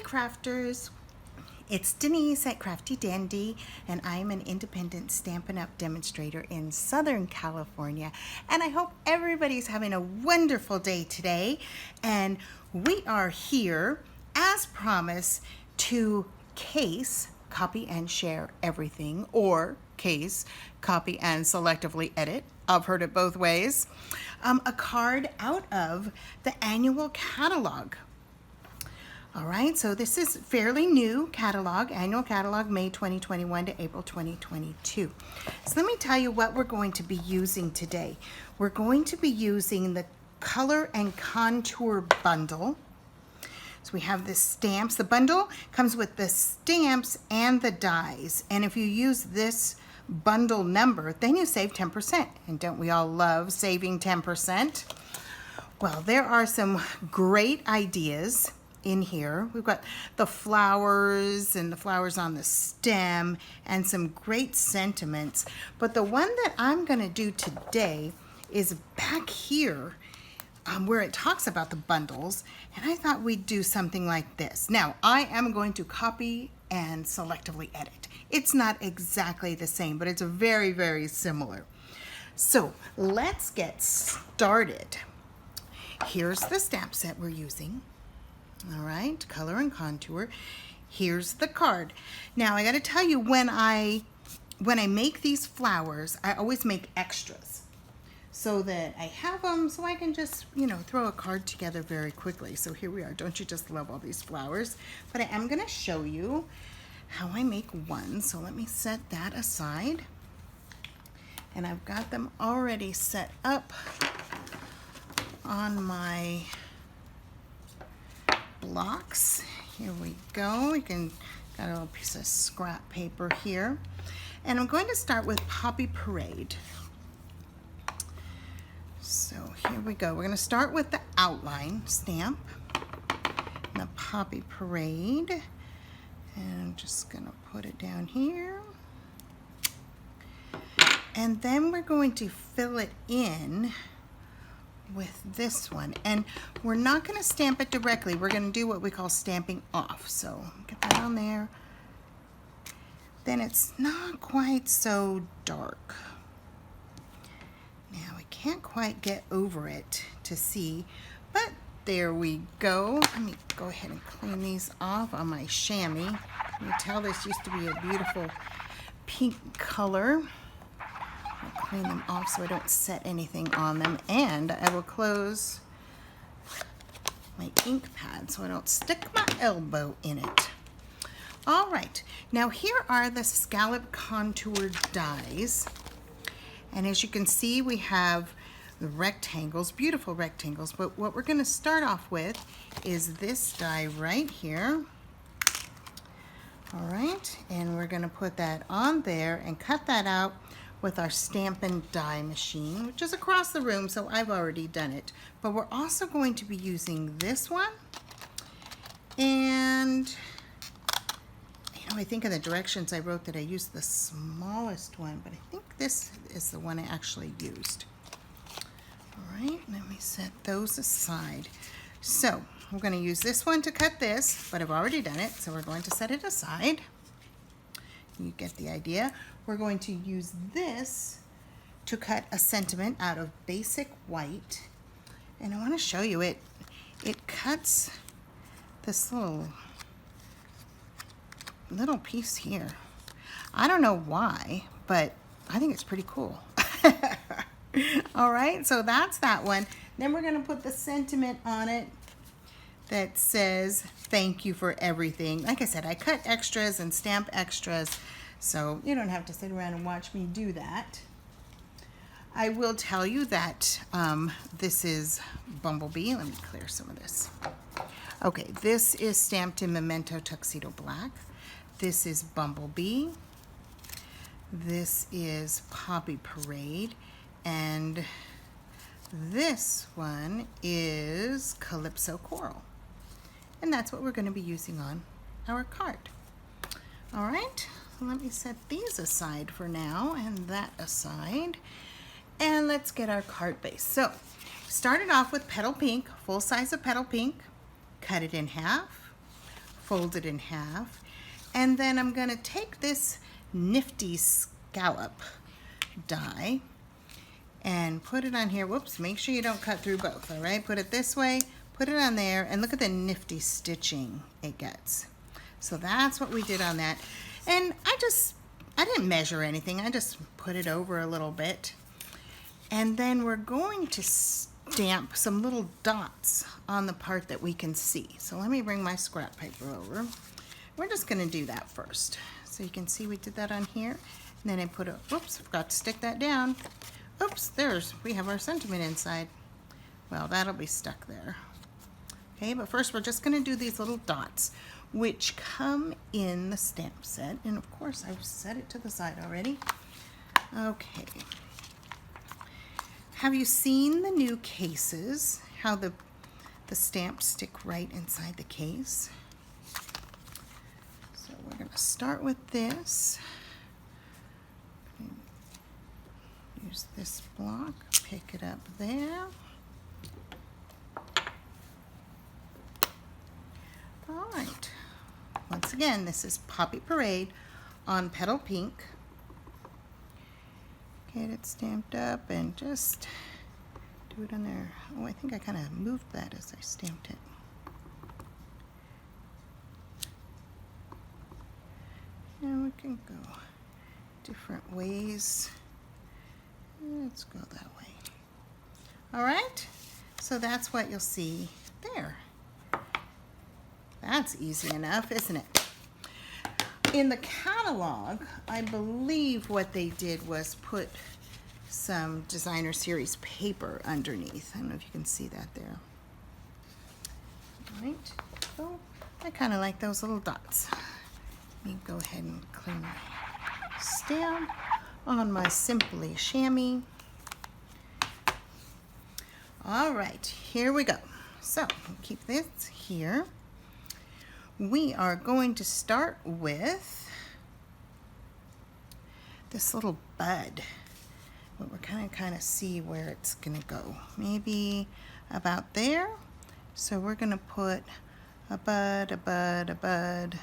crafters, it's Denise at Crafty Dandy, and I'm an independent Stampin' Up demonstrator in Southern California, and I hope everybody's having a wonderful day today. And we are here, as promised, to case, copy and share everything, or case, copy and selectively edit. I've heard it both ways. A card out of the annual catalog. All right, so this is fairly new catalog, annual catalog, May 2021 to April 2022. So let me tell you what we're going to be using today. We're going to be using the color and contour bundle. So we have the stamps. The bundle comes with the stamps and the dies. And if you use this bundle number, then you save 10%. And don't we all love saving 10%? Well, there are some great ideas in here. We've got the flowers and the flowers on the stem and some great sentiments. But the one that I'm going to do today is back here where it talks about the bundles, and I thought we'd do something like this. Now, I am going to copy and selectively edit. It's not exactly the same, but it's very, very similar. So let's get started. Here's the stamp set we're using. All right, color and contour. Here's the card. Now I got to tell you, when I make these flowers, I always make extras so that I have them, so I can just, throw a card together very quickly. So here we are. Don't you just love all these flowers? But I am going to show you how I make one. So let me set that aside. And I've got them already set up on my blocks. Here we go. We got a little piece of scrap paper here. And I'm going to start with Poppy Parade. So here we go. We're going to start with the outline stamp, the Poppy Parade. And I'm just going to put it down here. And then we're going to fill it in with this one, and we're not going to stamp it directly. We're going to do what we call stamping off. So get that on there. Then it's not quite so dark. Now I can't quite get over it to see, but there we go. Let me go ahead and clean these off on my chamois. You can tell this used to be a beautiful pink color. I'll clean them off so I don't set anything on them, and I will close my ink pad so I don't stick my elbow in it. All right, now here are the scallop contoured dies, and as you can see, we have the rectangles, beautiful rectangles, but what we're going to start off with is this die right here. All right, and we're going to put that on there and cut that out with our Stampin' Die machine, which is across the room, so I've already done it. But we're also going to be using this one. And, I think in the directions I wrote that I used the smallest one, but I think this is the one I actually used. All right, let me set those aside. So, we're going to use this one to cut this, but I've already done it, so we're going to set it aside. You get the idea. We're going to use this to cut a sentiment out of basic white. And I want to show you it. It cuts this little piece here. I don't know why, but I think it's pretty cool. All right, so that's that one. Then we're going to put the sentiment on it that says, "Thank you for everything." Like I said, I cut extras and stamp extras, so you don't have to sit around and watch me do that. I will tell you that this is Bumblebee. Let me clear some of this. Okay, this is stamped in Memento Tuxedo Black. This is Bumblebee. This is Poppy Parade. And this one is Calypso Coral. And that's what we're going to be using on our card. All right, let me set these aside for now and that aside. And let's get our card base. So, started off with Petal Pink, full size of Petal Pink, cut it in half, fold it in half. And then I'm gonna take this nifty scallop die and put it on here. Whoops, make sure you don't cut through both, all right? Put it this way, put it on there, and look at the nifty stitching it gets. So that's what we did on that. And I didn't measure anything, I just put it over a little bit. And then we're going to stamp some little dots on the part that we can see. So let me bring my scrap paper over. We're just gonna do that first. So you can see we did that on here. And then I put a, whoops, forgot to stick that down. Oops, we have our sentiment inside. Well, that'll be stuck there. Okay, but first we're just gonna do these little dots, which come in the stamp set. And of course, I've set it to the side already. Okay. Have you seen the new cases? How the stamps stick right inside the case? So we're gonna start with this. Use this block, pick it up there. All right. Once again, this is Poppy Parade on Petal Pink. Get it stamped up and just do it on there. Oh, I think I kind of moved that as I stamped it. And we can go different ways. Let's go that way. All right, so that's what you'll see there. That's easy enough, isn't it? In the catalog, I believe what they did was put some designer series paper underneath. I don't know if you can see that there. All right, so I kind of like those little dots. Let me go ahead and clean my stamp on my Simply chamois. All right, here we go. So keep this here. We are going to start with this little bud. But we're kind of see where it's gonna go. Maybe about there. So we're gonna put a bud, a bud, a bud,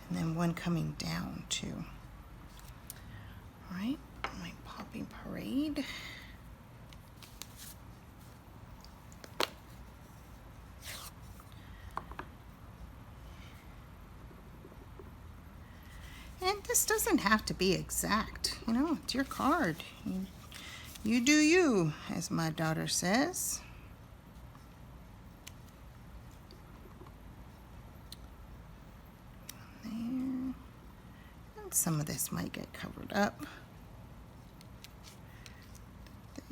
and then one coming down too. All right, my Poppy Parade. And this doesn't have to be exact, you know, it's your card. You do you, as my daughter says. There. And some of this might get covered up.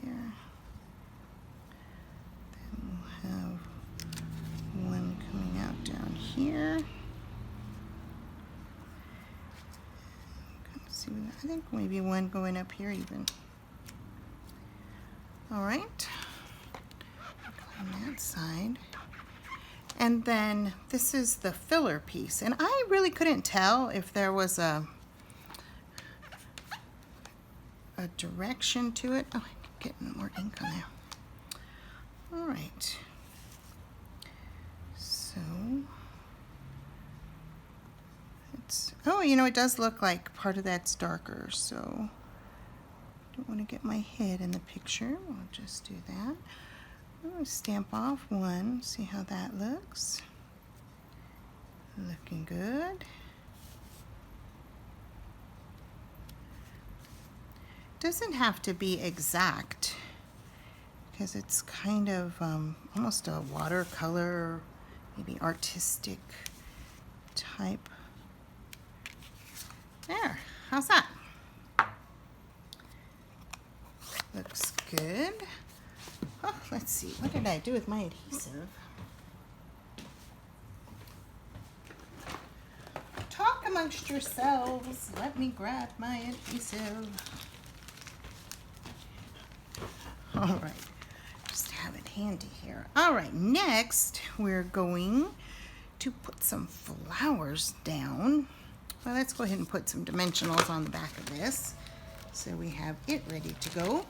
There. Then we'll have one coming out down here. I think maybe one going up here even. All right, on that side. And then this is the filler piece. And I really couldn't tell if there was a direction to it. Oh, I'm getting more ink on there. All right. So, oh, you know, it does look like part of that's darker, so don't want to get my head in the picture. We'll just do that. I'm going to stamp off one, see how that looks. Looking good. Doesn't have to be exact because it's kind of almost a watercolor, maybe artistic type. There, how's that? Looks good. Oh, let's see, what did I do with my adhesive? Talk amongst yourselves. Let me grab my adhesive. All right, just have it handy here. All right, next we're going to put some flowers down. Well, let's go ahead and put some dimensionals on the back of this so we have it ready to go.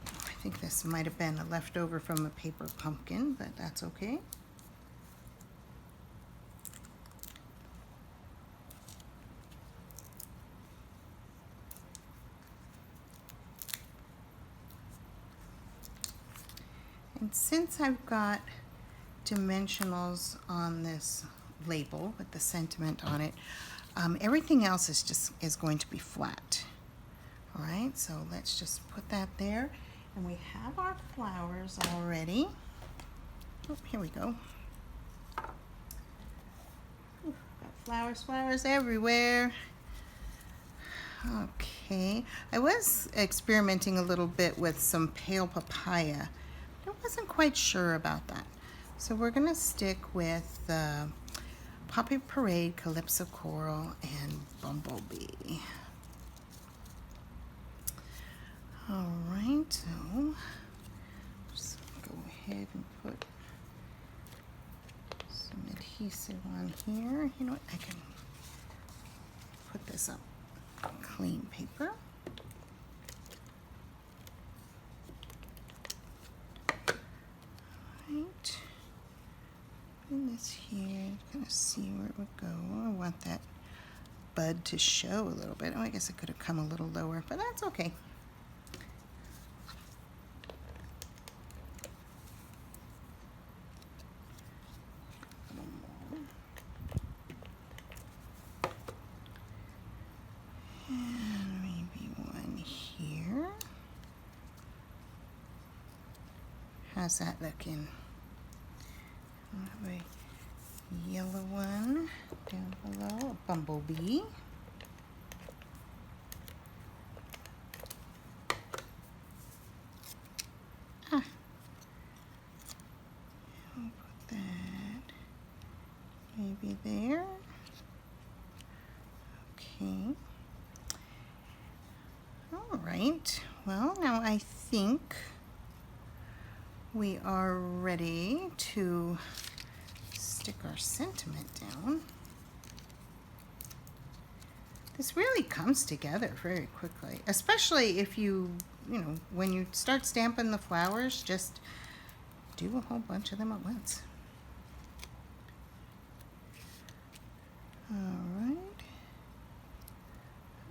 I think this might have been a leftover from a paper pumpkin, but that's okay. And since I've got dimensionals on this label with the sentiment on it, everything else is going to be flat. All right, so let's just put that there. And we have our flowers already. Oh, here we go. Ooh, got flowers everywhere. Okay, I was experimenting a little bit with some pale papaya. I wasn't quite sure about that. So we're gonna stick with Poppy Parade, Calypso Coral, and Bumblebee. All right, so just go ahead and put some adhesive on here. You know what, I can put this up on clean paper. Right, and this here, kind of see where it would go. I want that bud to show a little bit. Oh, I guess it could have come a little lower, but that's okay. And maybe one here. How's that looking? I'll have a yellow one down below, a bumblebee. Ah. I'll put that maybe there. Okay. All right. Well, now I think we are ready to stick our sentiment down. This really comes together very quickly, especially if you know, when you start stamping the flowers, just do a whole bunch of them at once. All right.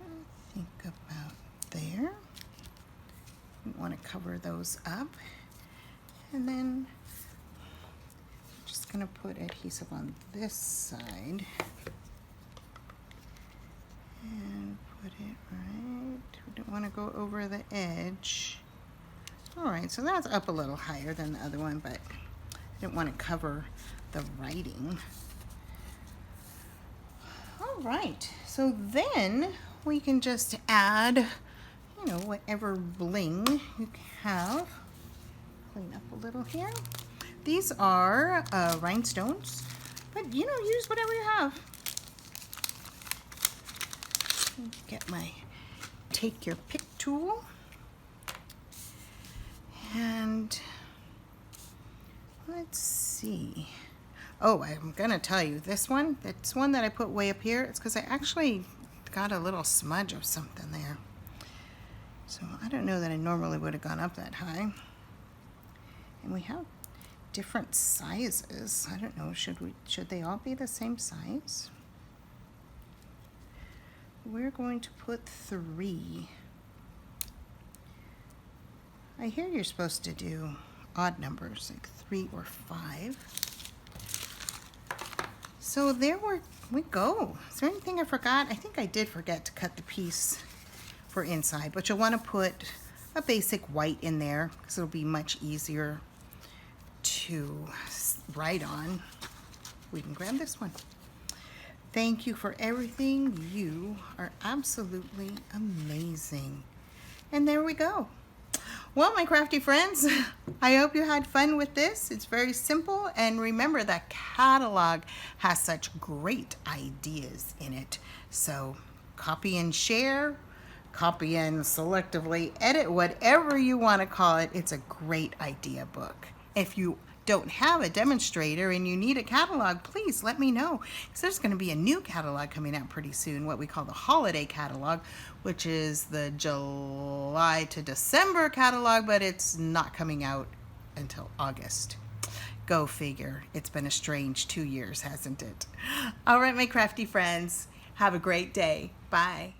I think about there. You want to cover those up. And then I'm just going to put adhesive on this side and put it right. We don't want to go over the edge. All right, so that's up a little higher than the other one, but I didn't want to cover the writing. All right, so then we can just add, you know, whatever bling you have. Clean up a little here. These are rhinestones, but you know, use whatever you have. Get my take your pick tool, and let's see. Oh, I'm gonna tell you, this one that I put way up here, it's because I actually got a little smudge of something there. So I don't know that I normally would have gone up that high. And we have different sizes. I don't know, should they all be the same size? We're going to put 3. I hear you're supposed to do odd numbers, like 3 or 5. So there we go. Is there anything I forgot? I think I did forget to cut the piece for inside, but you'll want to put a basic white in there because it'll be much easier to write on. We can grab this one. Thank you for everything. You are absolutely amazing. And there we go. Well, my crafty friends, I hope you had fun with this. It's very simple, and remember that catalog has such great ideas in it. So copy and share, copy and selectively edit, whatever you want to call it. It's a great idea book. If you don't have a demonstrator and you need a catalog, please let me know, because there's going to be a new catalog coming out pretty soon, what we call the holiday catalog, which is the July to December catalog, but it's not coming out until August. Go figure. It's been a strange 2 years, hasn't it? All right, my crafty friends, have a great day. Bye.